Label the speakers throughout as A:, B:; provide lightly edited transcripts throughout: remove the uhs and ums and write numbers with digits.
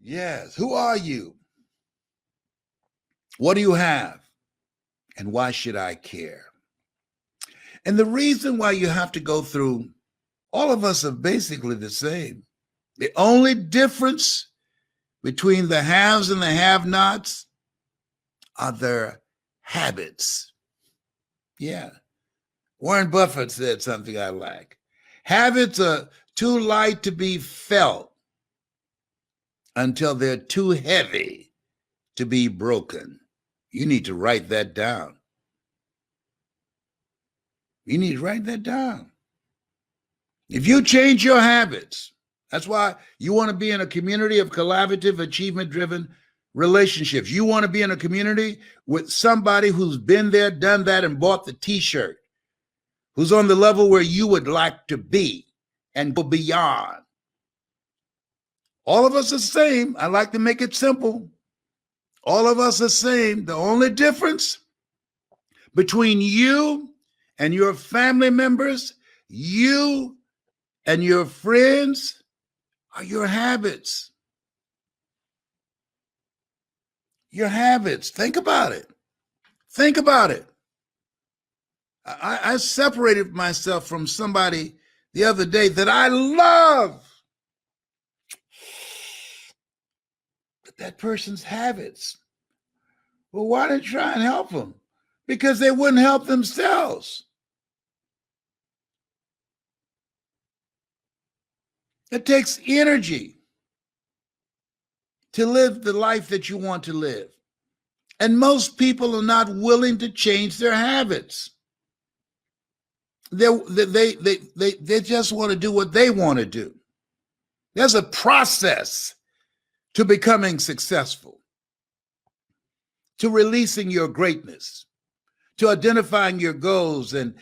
A: Yes. Who are you? What do you have? And why should I care? And the reason why you have to go through, all of us are basically the same. The only difference between the haves and the have-nots are their habits. Yeah. Warren Buffett said something I like. Habits are too light to be felt until they're too heavy to be broken. You need to write that down. You need to write that down. If you change your habits, that's why you want to be in a community of collaborative, achievement-driven relationships. You want to be in a community with somebody who's been there, done that, and bought the t-shirt, who's on the level where you would like to be and go beyond. All of us are the same. I like to make it simple. All of us are the same. The only difference between you and your family members, you and your friends, are your habits. Your habits. Think about it. Think about it. I separated myself from somebody the other day that I love. But that person's habits. Well, why didn't you try and help them? Because they wouldn't help themselves. It takes energy to live the life that you want to live. And most people are not willing to change their habits. They just want to do what they want to do. There's a process to becoming successful, to releasing your greatness, to identifying your goals and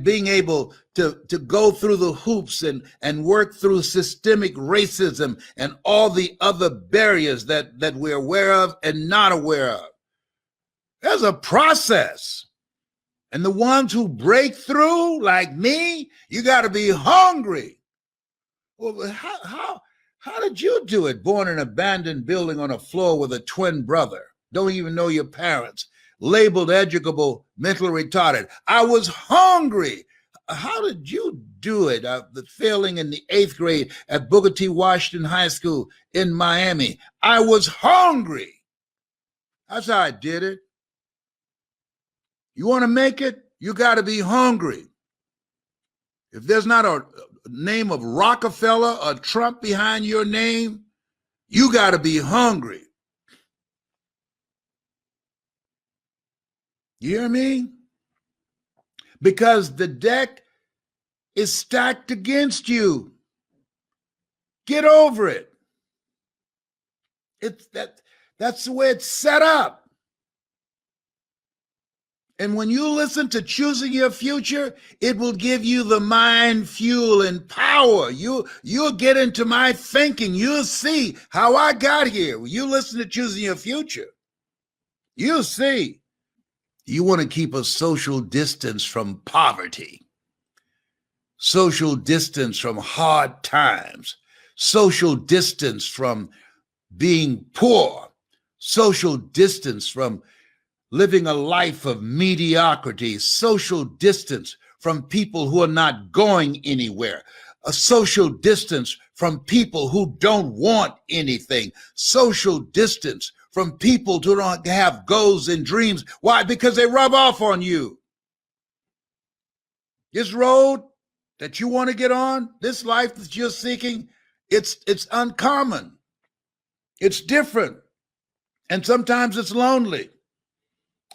A: being able to go through the hoops and work through systemic racism and all the other barriers that we're aware of and not aware of. There's a process. And the ones who break through, like me, you got to be hungry. Well, how did you do it? Born in an abandoned building on a floor with a twin brother, don't even know your parents, labeled educable, mentally retarded. I was hungry. How did you do it? The failing in the 8th grade at Booker T. Washington High School in Miami. I was hungry. That's how I did it. You want to make it? You got to be hungry. If there's not a name of Rockefeller or Trump behind your name, you got to be hungry. You hear me? Because the deck is stacked against you. Get over it. That's the way it's set up. And when you listen to Choosing Your Future, it will give you the mind, fuel, and power. You'll get into my thinking. You'll see how I got here. When you listen to Choosing Your Future, you'll see. You want to keep a social distance from poverty, social distance from hard times, social distance from being poor, social distance from living a life of mediocrity, social distance from people who are not going anywhere, a social distance from people who don't want anything, social distance from people who don't have goals and dreams. Why? Because they rub off on you. This road that you want to get on, this life that you're seeking, it's uncommon. It's different. And sometimes it's lonely.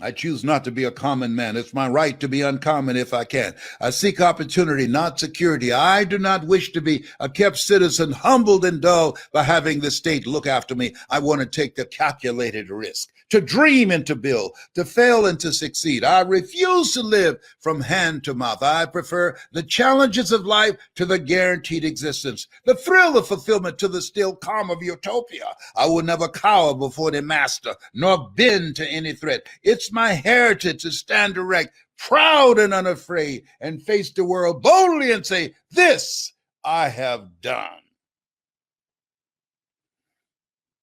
A: I choose not to be a common man. It's my right to be uncommon if I can. I seek opportunity, not security. I do not wish to be a kept citizen, humbled and dull by having the state look after me. I want to take the calculated risk, to dream and to build, to fail and to succeed. I refuse to live from hand to mouth. I prefer the challenges of life to the guaranteed existence, the thrill of fulfillment to the still calm of utopia. I will never cower before the master, nor bend to any threat. It's my heritage to stand erect, proud and unafraid, and face the world boldly and say, this I have done.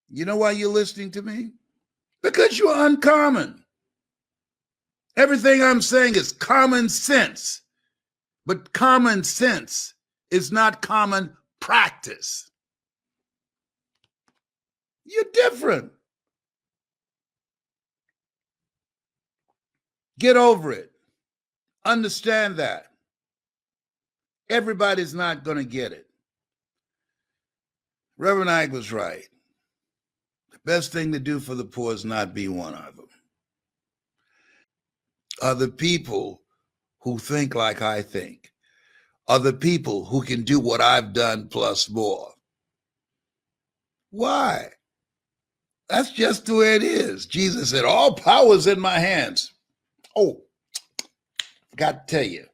A: You know why you're listening to me? Because you're uncommon. Everything I'm saying is common sense, but common sense is not common practice. You're different. Get over it. Understand that. Everybody's not going to get it. Reverend Ike was right. The best thing to do for the poor is not be one of them. Are the people who think like I think, are the people who can do what I've done plus more. Why? That's just the way it is. Jesus said, all power is in my hands. Oh, got to tell you.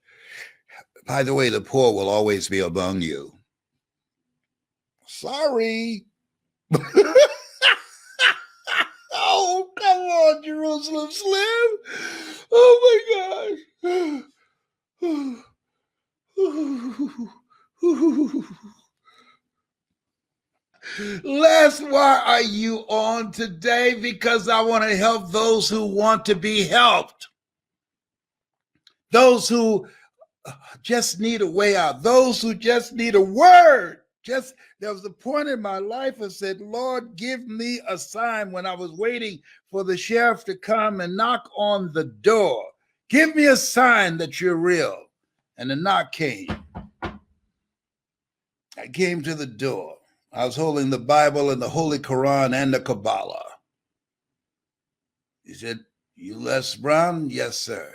A: By the way, the poor will always be among you. Sorry. Oh, come on, Jerusalem Slim. Oh, my gosh. Les, why are you on today? Because I want to help those who want to be helped. Those who just need a way out. Those who just need a word. There was a point in my life I said, Lord, give me a sign when I was waiting for the sheriff to come and knock on the door. Give me a sign that you're real. And the knock came. I came to the door. I was holding the Bible and the Holy Quran and the Kabbalah. He said, you Les Brown? Yes, sir.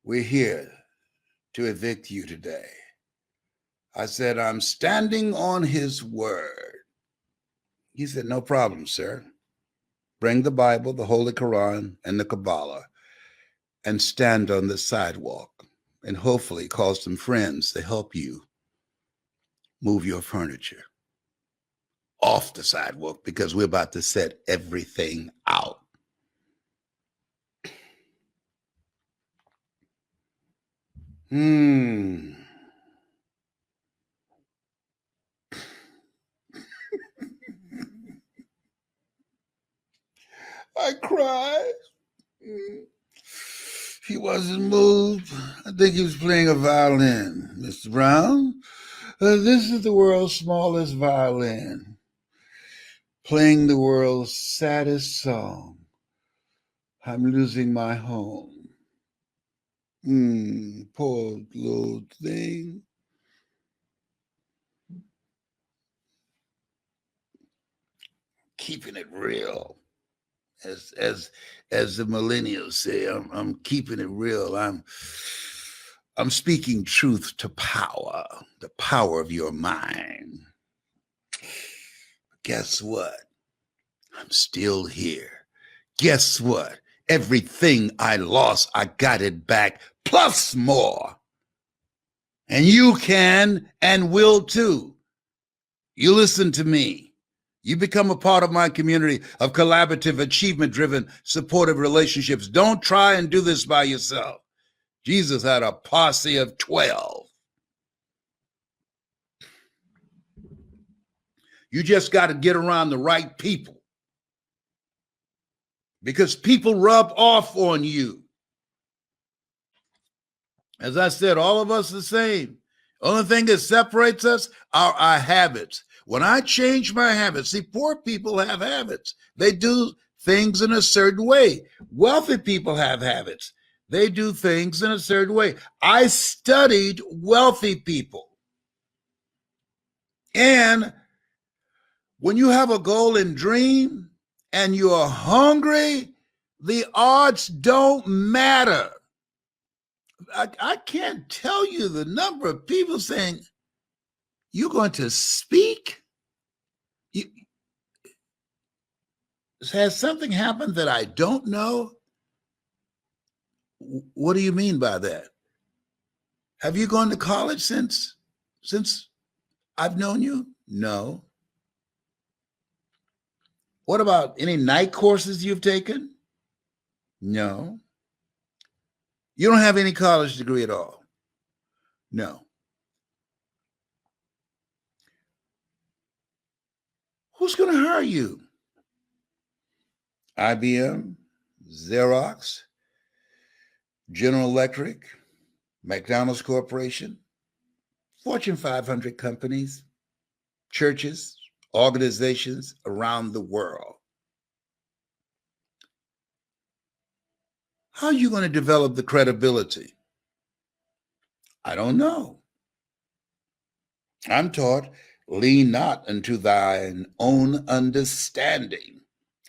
A: We're here to evict you today. I said, I'm standing on his word. He said, no problem, sir. Bring the Bible, the Holy Quran, and the Kabbalah and stand on the sidewalk and hopefully call some friends to help you move your furniture off the sidewalk because we're about to set everything out. I cried. He wasn't moved. I think he was playing a violin. Mr. Brown, this is the world's smallest violin, playing the world's saddest song. I'm losing my home. Poor little thing. Keeping it real. As the millennials say, I'm keeping it real. I'm speaking truth to power, the power of your mind. Guess what? I'm still here. Guess what? Everything I lost, I got it back, plus more. And you can and will too. You listen to me. You become a part of my community of collaborative, achievement-driven, supportive relationships. Don't try and do this by yourself. Jesus had a posse of 12. You just got to get around the right people because people rub off on you. As I said, all of us are the same. Only thing that separates us are our habits. When I change my habits, see, poor people have habits. They do things in a certain way. Wealthy people have habits. They do things in a certain way. I studied wealthy people. And when you have a goal and dream and you are hungry, the odds don't matter. I can't tell you the number of people saying, you're going to speak? Has something happened that I don't know? What do you mean by that? Have you gone to college since I've known you? No. What about any night courses you've taken? No. You don't have any college degree at all? No. Who's going to hire you? IBM, Xerox, General Electric, McDonald's Corporation, Fortune 500 companies, churches, organizations around the world. How are you going to develop the credibility? I don't know. I'm taught, lean not unto thine own understanding.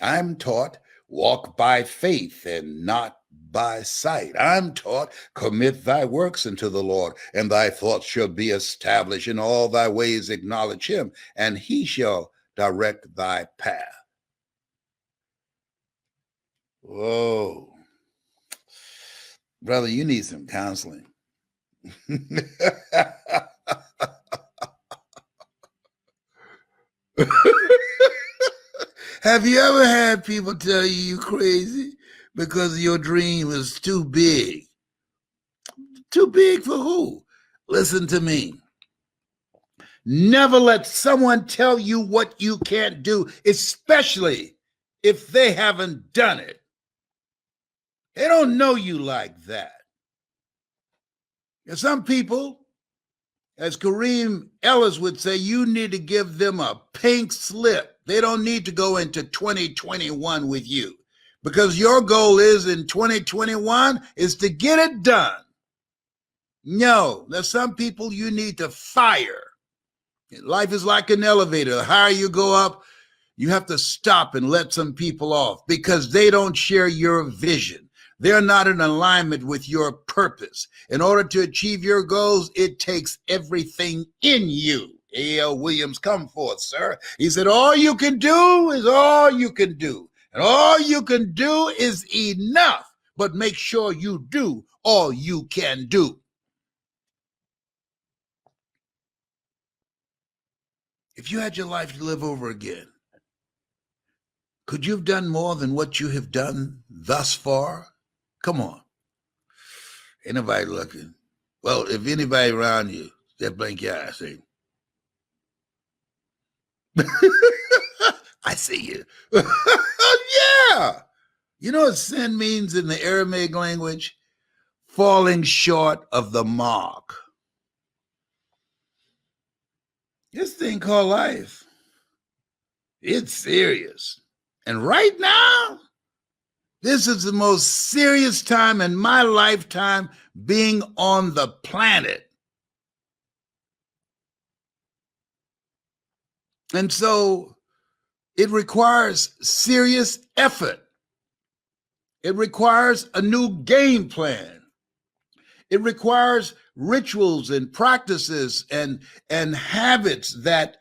A: I'm taught, walk by faith and not by sight. I'm taught, commit thy works unto the Lord, and thy thoughts shall be established. In all thy ways acknowledge him, and he shall direct thy path. Whoa. Brother, you need some counseling. Have you ever had people tell you crazy because your dream is too big? Too big for who? Listen to me. Never let someone tell you what you can't do, especially if they haven't done it. They don't know you like that. And some people, as Kareem Ellis would say, you need to give them a pink slip. They don't need to go into 2021 with you, because your goal is in 2021 is to get it done. No, there's some people you need to fire. Life is like an elevator. The higher you go up, you have to stop and let some people off because they don't share your vision. They're not in alignment with your purpose. In order to achieve your goals, it takes everything in you. A.L. Williams, come forth, sir. He said, all you can do is all you can do. And all you can do is enough. But make sure you do all you can do. If you had your life to live over again, could you have done more than what you have done thus far? Come on. Ain't nobody looking. Well, if anybody around you, just blink your eyes. See? I see you. Yeah. You know what sin means in the Aramaic language? Falling short of the mark. This thing called life, it's serious. And right now, this is the most serious time in my lifetime being on the planet. And so it requires serious effort. It requires a new game plan. It requires rituals and practices and habits that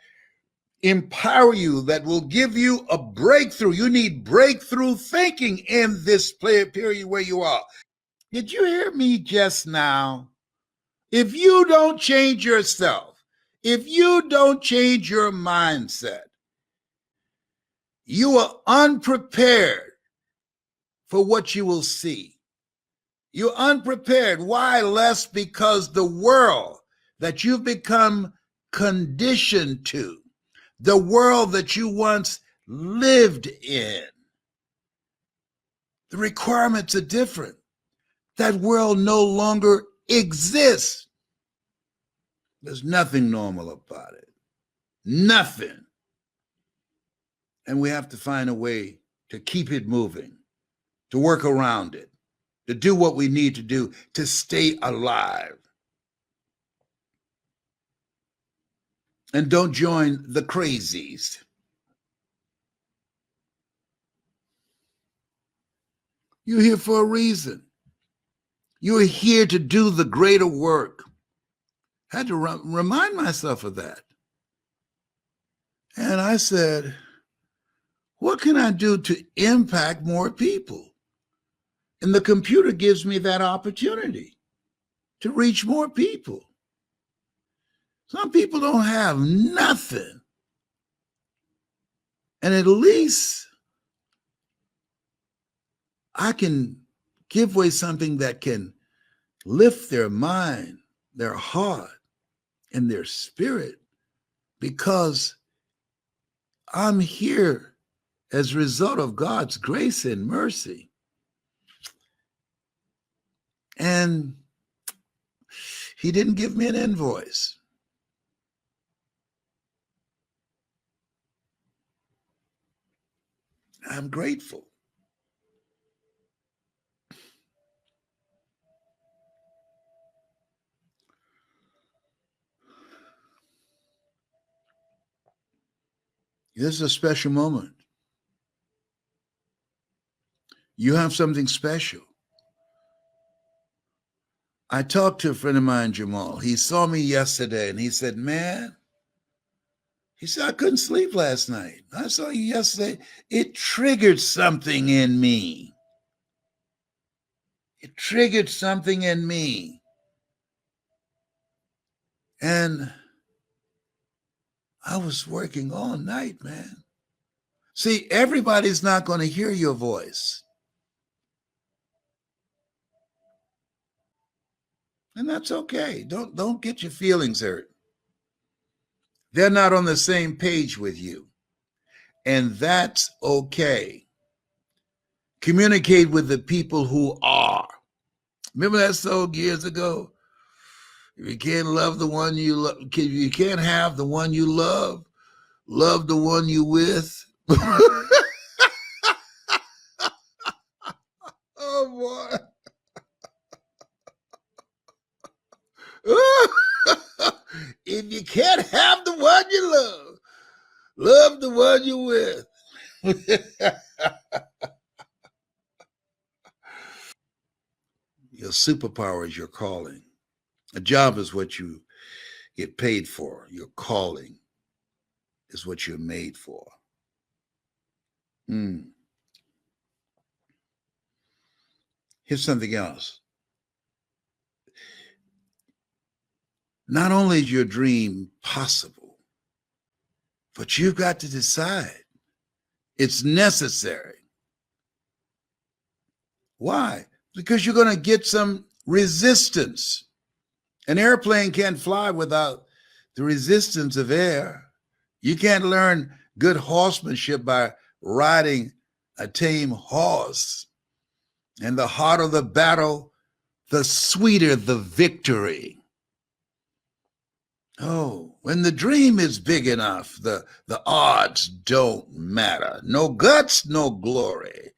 A: empower you, that will give you a breakthrough. You need breakthrough thinking in this period where you are. Did you hear me just now? If you don't change yourself, if you don't change your mindset, you are unprepared for what you will see. You're unprepared. Why? Less because the world that you've become conditioned to, the world that you once lived in, the requirements are different. That world no longer exists. There's nothing normal about it. Nothing. And we have to find a way to keep it moving, to work around it, to do what we need to do to stay alive. And don't join the crazies. You're here for a reason. You're here to do the greater work. I had to remind myself of that. And I said, what can I do to impact more people? And the computer gives me that opportunity to reach more people. Some people don't have nothing. And at least I can give away something that can lift their mind, their heart, and their spirit, because I'm here as a result of God's grace and mercy. And he didn't give me an invoice. I'm grateful. This is a special moment. You have something special. I talked to a friend of mine, Jamal. He saw me yesterday and he said, man, he said, I couldn't sleep last night. I saw you yesterday. It triggered something in me. It triggered something in me. And I was working all night, man. See, everybody's not going to hear your voice. And that's okay. Don't get your feelings hurt. They're not on the same page with you. And that's okay. Communicate with the people who are. Remember that song years ago? If you can't love the one you love, you can't have the one you love the one you with. Oh boy. If you can't have the one you love the one you with. Your superpower is your calling. A job is what you get paid for. Your calling is what you're made for. Here's something else. Not only is your dream possible, but you've got to decide. It's necessary. Why? Because you're going to get some resistance. An airplane can't fly without the resistance of air. You can't learn good horsemanship by riding a tame horse. And the harder the battle, the sweeter the victory. Oh, when the dream is big enough, the odds don't matter. No guts, no glory.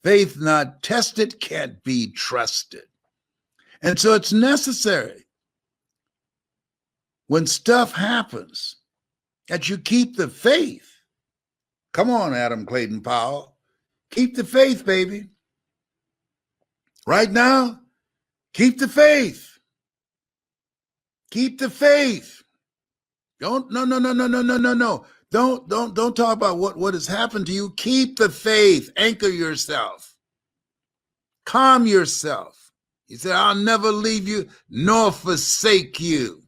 A: Faith not tested can't be trusted. And so it's necessary when stuff happens that you keep the faith. Come on, Adam Clayton Powell. Keep the faith, baby. Right now, keep the faith. Keep the faith. No. Don't talk about what has happened to you. Keep the faith. Anchor yourself. Calm yourself. He said, I'll never leave you nor forsake you.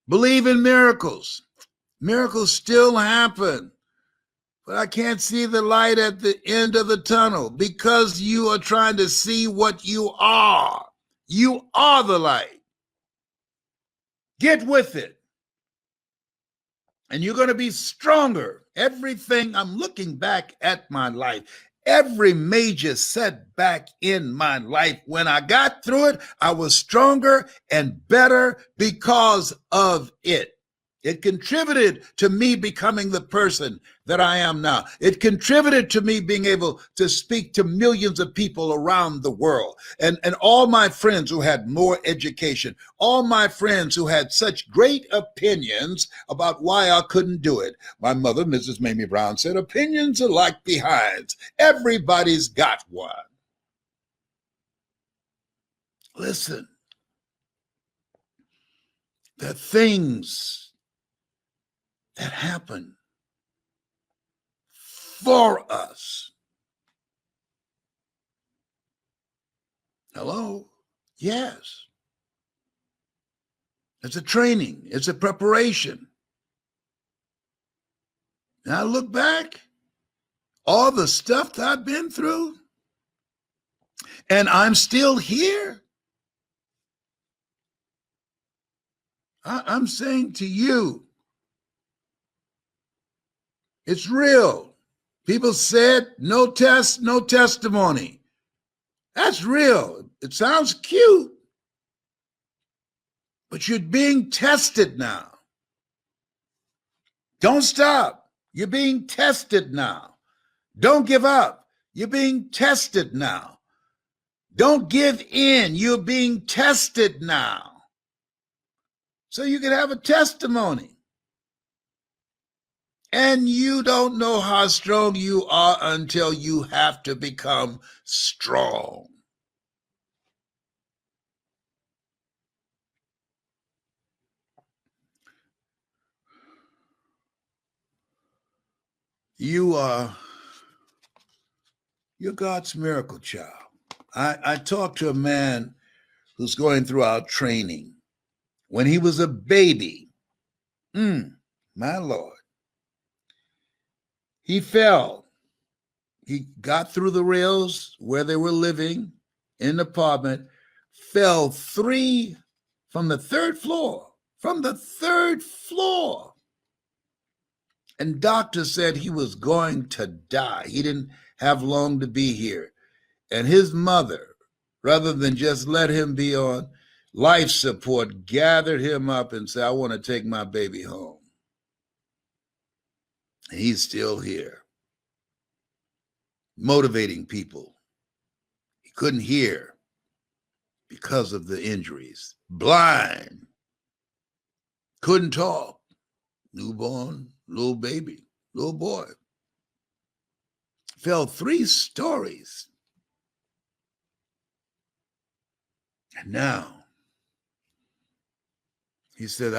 A: Believe in miracles. Miracles still happen. But I can't see the light at the end of the tunnel because you are trying to see what you are. You are the light. Get with it. And you're going to be stronger. Everything, I'm looking back at my life, every major setback in my life, when I got through it, I was stronger and better because of it. It contributed to me becoming the person that I am now. It contributed to me being able to speak to millions of people around the world. And all my friends who had more education, all my friends who had such great opinions about why I couldn't do it. My mother, Mrs. Mamie Brown, said, opinions are like behinds. Everybody's got one. Listen, the things that happen for us. Hello? Yes. It's a training. It's a preparation. And I look back, all the stuff that I've been through, and I'm still here. I'm saying to you, It's real. People said, no test, no testimony. That's real. It sounds cute, but you're being tested now. Don't stop. You're being tested now. Don't give up. You're being tested now. Don't give in. You're being tested now. So you can have a testimony. And you don't know how strong you are until you have to become strong. You're God's miracle child. I talked to a man who's going through our training. When he was a baby, my Lord, he fell. He got through the rails where they were living in an apartment, fell from the third floor. And doctors said he was going to die. He didn't have long to be here. And his mother, rather than just let him be on life support, gathered him up and said, I want to take my baby home. And he's still here, motivating people. He couldn't hear because of the injuries. Blind. Couldn't talk. Newborn, little baby, little boy. Fell 3 stories. And now, he said,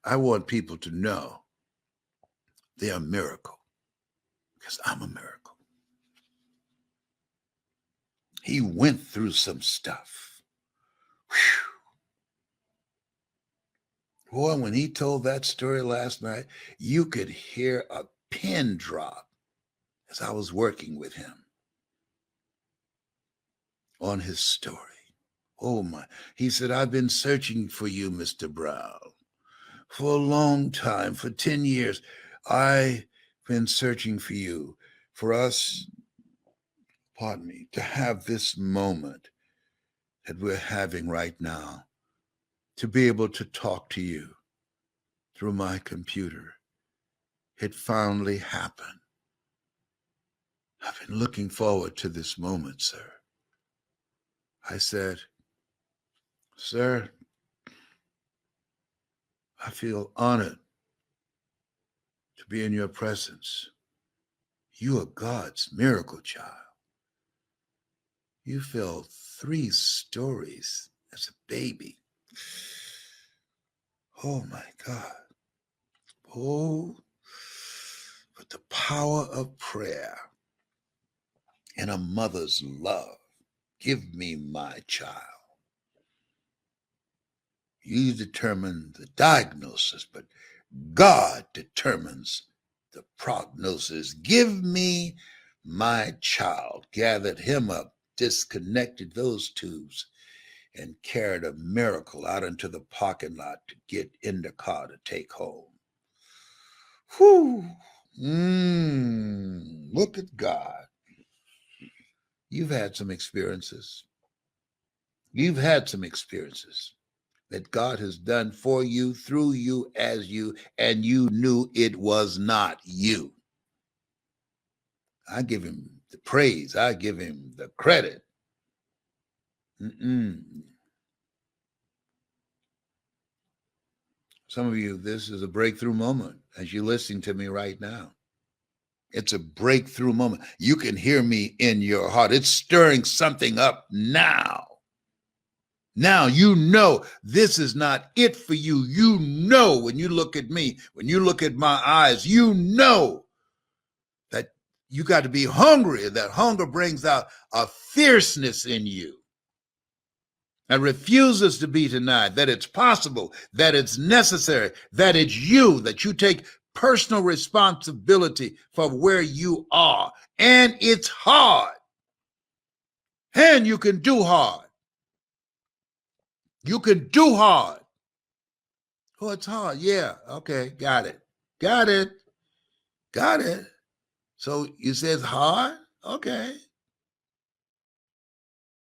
A: I want people to know they're a miracle because I'm a miracle. He went through some stuff. Whew. Boy, when he told that story last night, you could hear a pin drop as I was working with him on his story. Oh my, he said, I've been searching for you, Mr. Brown, for a long time, for 10 years. I've been searching for you, for us, pardon me, to have this moment that we're having right now, to be able to talk to you through my computer. It finally happened. I've been looking forward to this moment, sir. I said, sir, I feel honored to be in your presence. You are God's miracle child. You fell 3 stories as a baby. Oh my God. Oh, but the power of prayer and a mother's love. Give me my child. You determine the diagnosis, but God determines the prognosis. Give me my child. Gathered him up, disconnected those tubes, and carried a miracle out into the parking lot to get in the car to take home. Whew. Look at God. You've had some experiences. You've had some experiences that God has done for you, through you, as you, and you knew it was not you. I give him the praise. I give him the credit. Some of you, this is a breakthrough moment as you're listening to me right now. It's a breakthrough moment. You can hear me in your heart. It's stirring something up now. Now you know this is not it for you. You know when you look at me, when you look at my eyes, you know that you got to be hungry. That hunger brings out a fierceness in you that refuses to be denied, that it's possible, that it's necessary, that it's you, that you take personal responsibility for where you are. And it's hard. And you can do hard. You can do hard. Oh, it's hard. Yeah. Okay. Got it. Got it. So you say it's hard? Okay.